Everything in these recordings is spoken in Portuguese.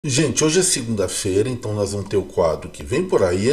Gente, hoje é segunda-feira, então nós vamos ter o quadro que vem por aí,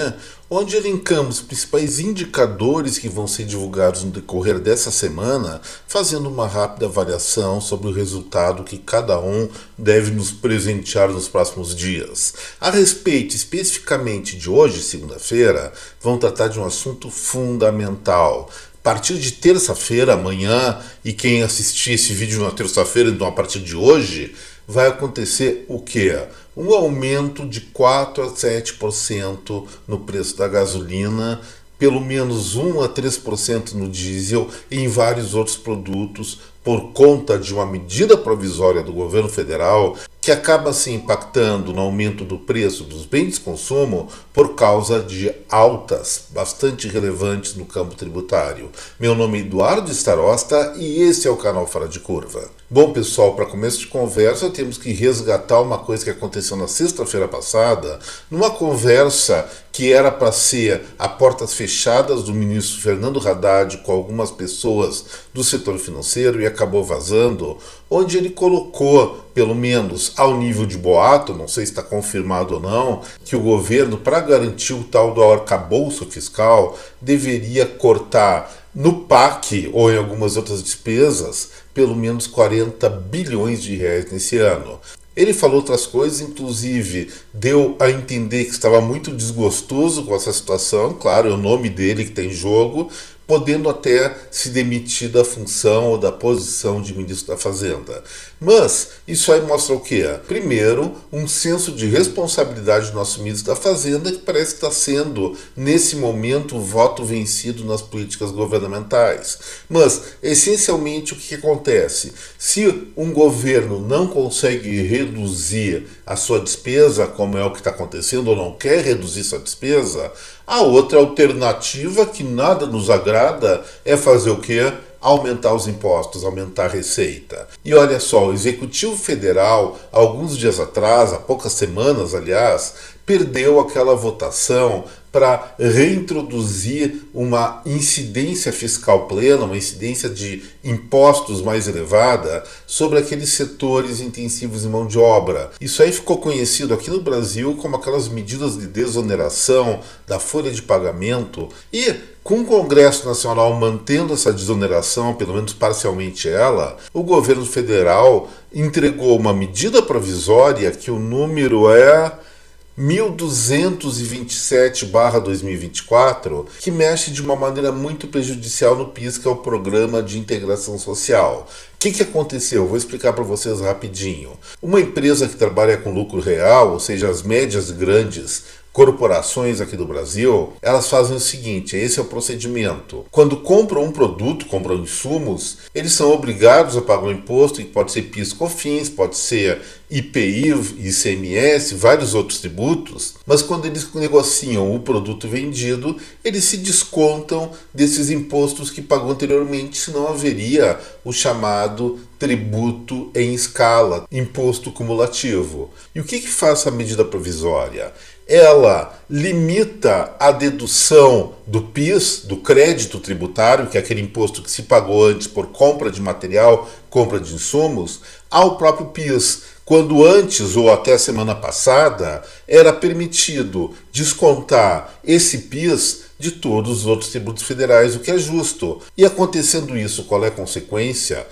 onde elencamos os principais indicadores que vão ser divulgados no decorrer dessa semana, fazendo uma rápida avaliação sobre o resultado que cada um deve nos presentear nos próximos dias. A respeito especificamente de hoje, segunda-feira, vamos tratar de um assunto fundamental. A partir de terça-feira, amanhã, e quem assistir esse vídeo na terça-feira, então a partir de hoje, vai acontecer o quê? Um aumento de 4 a 7% no preço da gasolina, pelo menos 1 a 3% no diesel e em vários outros produtos, por conta de uma medida provisória do governo federal que acaba se impactando no aumento do preço dos bens de consumo por causa de altas bastante relevantes no campo tributário. Meu nome é Eduardo Starosta e esse é o canal Fora de Curva. Bom, pessoal, para começo de conversa, temos que resgatar uma coisa que aconteceu na sexta-feira passada, numa conversa que era para ser a portas fechadas do ministro Fernando Haddad com algumas pessoas do setor financeiro e acabou vazando, onde ele colocou, pelo menos ao nível de boato, não sei se está confirmado ou não, que o governo, para garantir o tal do arcabouço fiscal, deveria cortar no PAC ou em algumas outras despesas pelo menos 40 bilhões de reais nesse ano. Ele falou outras coisas, inclusive deu a entender que estava muito desgostoso com essa situação, claro, é o nome dele que tem em jogo, podendo até se demitir da função ou da posição de ministro da Fazenda. Mas isso aí mostra o quê? Primeiro, um senso de responsabilidade do nosso ministro da Fazenda que parece estar sendo, nesse momento, o voto vencido nas políticas governamentais. Mas, essencialmente, o que acontece? Se um governo não consegue reduzir a sua despesa, como é o que está acontecendo, ou não quer reduzir sua despesa, a outra alternativa que nada nos agrada é fazer o quê? Aumentar os impostos, aumentar a receita. E olha só, o Executivo Federal, alguns dias atrás, há poucas semanas, aliás, perdeu aquela votação para reintroduzir uma incidência fiscal plena, uma incidência de impostos mais elevada sobre aqueles setores intensivos em mão de obra. Isso aí ficou conhecido aqui no Brasil como aquelas medidas de desoneração da folha de pagamento e com o Congresso Nacional mantendo essa desoneração, pelo menos parcialmente ela, o governo federal entregou uma medida provisória que o número é 1227/2024, que mexe de uma maneira muito prejudicial no PIS, que é o Programa de Integração Social. O que aconteceu? Vou explicar para vocês rapidinho. Uma empresa que trabalha com lucro real, ou seja, as médias e grandes corporações aqui do Brasil, elas fazem o seguinte, esse é o procedimento. Quando compram um produto, compram insumos, eles são obrigados a pagar um imposto, que pode ser PIS/COFINS, pode ser IPI, ICMS, vários outros tributos, mas quando eles negociam o produto vendido, eles se descontam desses impostos que pagou anteriormente, senão haveria o chamado tributo em escala, imposto cumulativo. E o que faz essa medida provisória? Ela limita a dedução do PIS, do crédito tributário, que é aquele imposto que se pagou antes por compra de material, compra de insumos, ao próprio PIS, quando antes ou até a semana passada era permitido descontar esse PIS de todos os outros tributos federais, o que é justo. E acontecendo isso, qual é a consequência?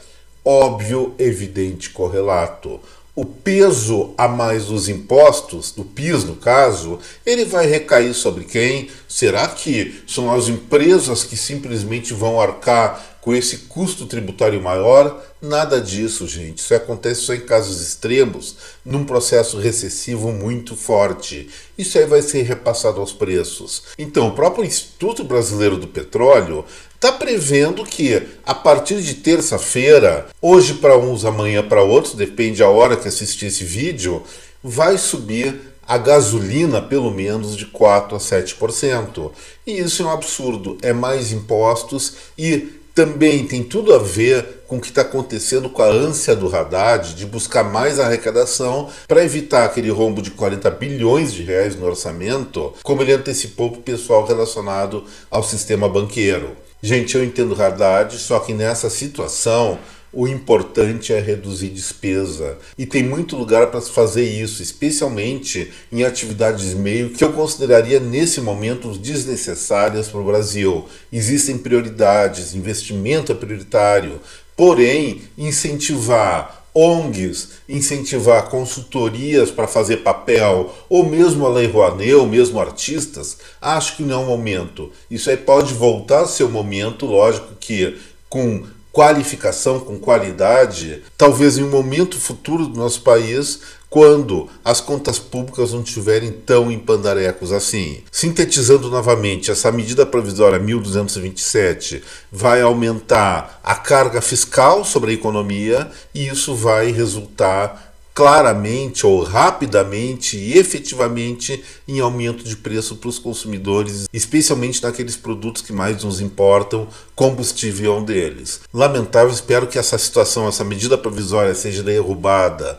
Óbvio, evidente, correlato. O peso a mais dos impostos, do PIS no caso, ele vai recair sobre quem? Será que são as empresas que simplesmente vão arcar com esse custo tributário maior? Nada disso, gente. Isso acontece só em casos extremos, num processo recessivo muito forte. Isso aí vai ser repassado aos preços. Então, o próprio Instituto Brasileiro do Petróleo está prevendo que, a partir de terça-feira, hoje para uns, amanhã para outros, depende da hora que assistir esse vídeo, vai subir a gasolina pelo menos de 4 a 7%. E isso é um absurdo. É mais impostos e também tem tudo a ver com o que está acontecendo com a ânsia do Haddad de buscar mais arrecadação para evitar aquele rombo de 40 bilhões de reais no orçamento, como ele antecipou para o pessoal relacionado ao sistema banqueiro. Gente, eu entendo Haddad, só que nessa situação o importante é reduzir despesa. E tem muito lugar para se fazer isso, especialmente em atividades meio que eu consideraria nesse momento desnecessárias para o Brasil. Existem prioridades, investimento é prioritário, porém incentivar ONGs, incentivar consultorias para fazer papel, ou mesmo a Lei Rouanet, ou mesmo artistas, acho que não é o momento. Isso aí pode voltar a ser o momento, lógico que com qualificação, com qualidade, talvez em um momento futuro do nosso país, quando as contas públicas não estiverem tão em pandarecos assim. Sintetizando novamente, essa medida provisória 1227 vai aumentar a carga fiscal sobre a economia e isso vai resultar claramente ou rapidamente e efetivamente em aumento de preço para os consumidores, especialmente naqueles produtos que mais nos importam, combustível é um deles. Lamentável, espero que essa situação, essa medida provisória seja derrubada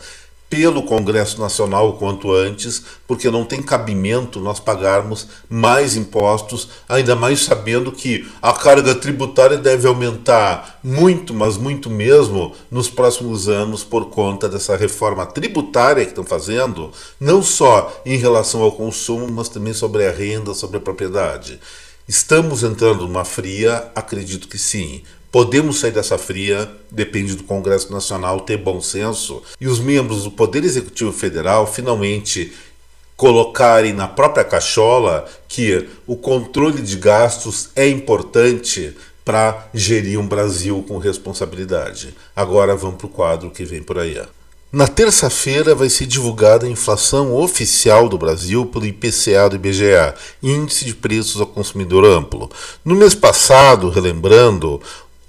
pelo Congresso Nacional o quanto antes, porque não tem cabimento nós pagarmos mais impostos, ainda mais sabendo que a carga tributária deve aumentar muito, mas muito mesmo, nos próximos anos por conta dessa reforma tributária que estão fazendo, não só em relação ao consumo, mas também sobre a renda, sobre a propriedade. Estamos entrando numa fria? Acredito que sim. Podemos sair dessa fria, depende do Congresso Nacional ter bom senso e os membros do Poder Executivo Federal finalmente colocarem na própria cachola que o controle de gastos é importante para gerir um Brasil com responsabilidade. Agora vamos para o quadro que vem por aí. Na terça-feira vai ser divulgada a inflação oficial do Brasil pelo IPCA do IBGE, Índice de Preços ao Consumidor Amplo. No mês passado, relembrando,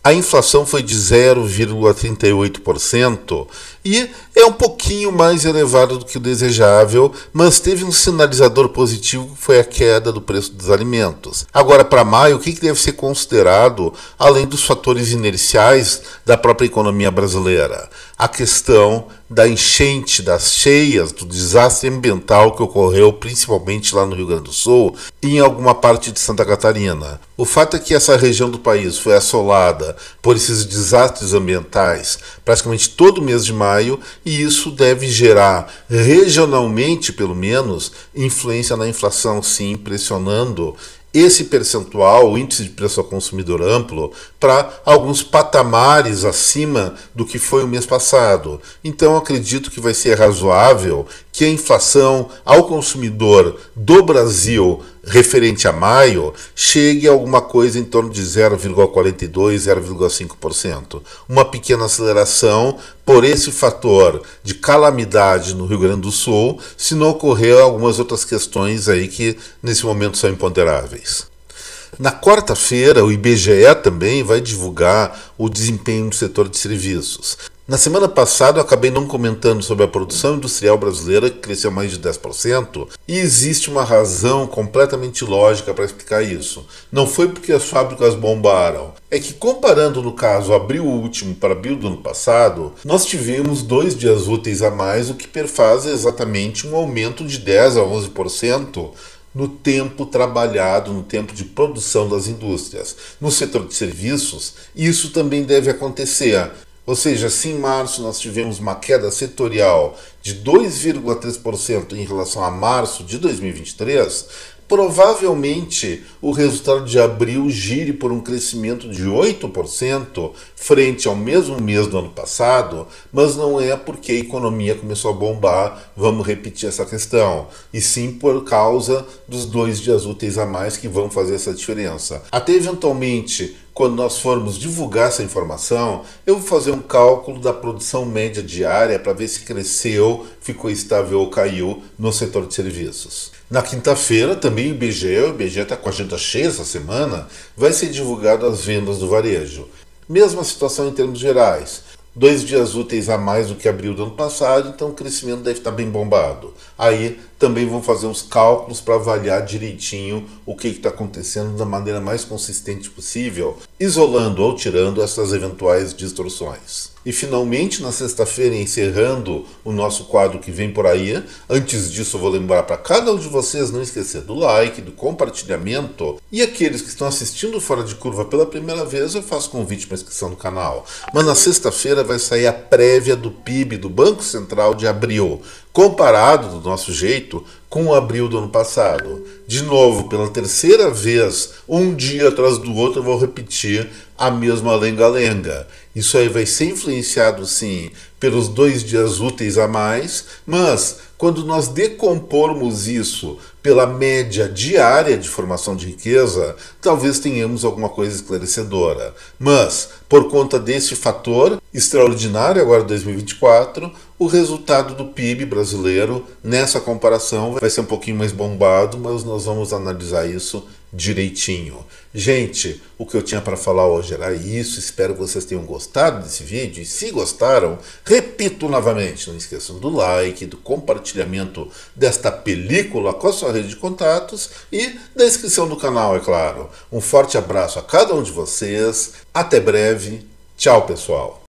a inflação foi de 0,38% e é um pouquinho mais elevado do que o desejável, mas teve um sinalizador positivo que foi a queda do preço dos alimentos. Agora, para maio, o que deve ser considerado, além dos fatores inerciais da própria economia brasileira? A questão da enchente, das cheias, do desastre ambiental que ocorreu principalmente lá no Rio Grande do Sul e em alguma parte de Santa Catarina. O fato é que essa região do país foi assolada por esses desastres ambientais praticamente todo mês de maio e isso deve gerar, regionalmente pelo menos, influência na inflação, sim, pressionando esse percentual, o índice de preço ao consumidor amplo, para alguns patamares acima do que foi o mês passado. Então acredito que vai ser razoável que a inflação ao consumidor do Brasil referente a maio chegue a alguma coisa em torno de 0,42%, 0,5%. Uma pequena aceleração por esse fator de calamidade no Rio Grande do Sul, se não ocorrer algumas outras questões aí que nesse momento são imponderáveis. Na quarta-feira, o IBGE também vai divulgar o desempenho do setor de serviços. Na semana passada eu acabei não comentando sobre a produção industrial brasileira, que cresceu mais de 10%, e existe uma razão completamente lógica para explicar isso. Não foi porque as fábricas bombaram, é que comparando no caso abril último para abril do ano passado, nós tivemos 2 dias úteis a mais, o que perfaz exatamente um aumento de 10 a 11%, no tempo trabalhado, no tempo de produção das indústrias. No setor de serviços, isso também deve acontecer. Ou seja, se em março nós tivemos uma queda setorial de 2,3% em relação a março de 2023, provavelmente o resultado de abril gire por um crescimento de 8% frente ao mesmo mês do ano passado, mas não é porque a economia começou a bombar, vamos repetir essa questão, e sim por causa dos 2 dias úteis a mais que vão fazer essa diferença. Até eventualmente, quando nós formos divulgar essa informação, eu vou fazer um cálculo da produção média diária para ver se cresceu, ficou estável ou caiu no setor de serviços. Na quinta-feira, também o IBGE está com a agenda cheia essa semana, vai ser divulgado as vendas do varejo. Mesma situação em termos gerais. 2 dias úteis a mais do que abril do ano passado, então o crescimento deve estar bem bombado. Aí também vão fazer uns cálculos para avaliar direitinho o que está acontecendo da maneira mais consistente possível, isolando ou tirando essas eventuais distorções. E finalmente, na sexta-feira, encerrando o nosso quadro que vem por aí. Antes disso, eu vou lembrar para cada um de vocês não esquecer do like, do compartilhamento. E aqueles que estão assistindo Fora de Curva pela primeira vez, eu faço convite para inscrição no canal. Mas na sexta-feira vai sair a prévia do PIB do Banco Central de abril, comparado do nosso jeito com o abril do ano passado. De novo, pela terceira vez, um dia atrás do outro, eu vou repetir a mesma lenga-lenga. Isso aí vai ser influenciado, sim, pelos 2 dias úteis a mais, mas quando nós decompormos isso pela média diária de formação de riqueza, talvez tenhamos alguma coisa esclarecedora. Mas, por conta desse fator extraordinário agora de 2024, o resultado do PIB brasileiro nessa comparação vai ser um pouquinho mais bombado, mas nós vamos analisar isso direitinho. Gente, o que eu tinha para falar hoje era isso. Espero que vocês tenham gostado desse vídeo. E se gostaram, repito novamente, não esqueçam do like, do compartilhamento desta película com a sua rede de contatos e da inscrição no canal, é claro. Um forte abraço a cada um de vocês. Até breve. Tchau, pessoal.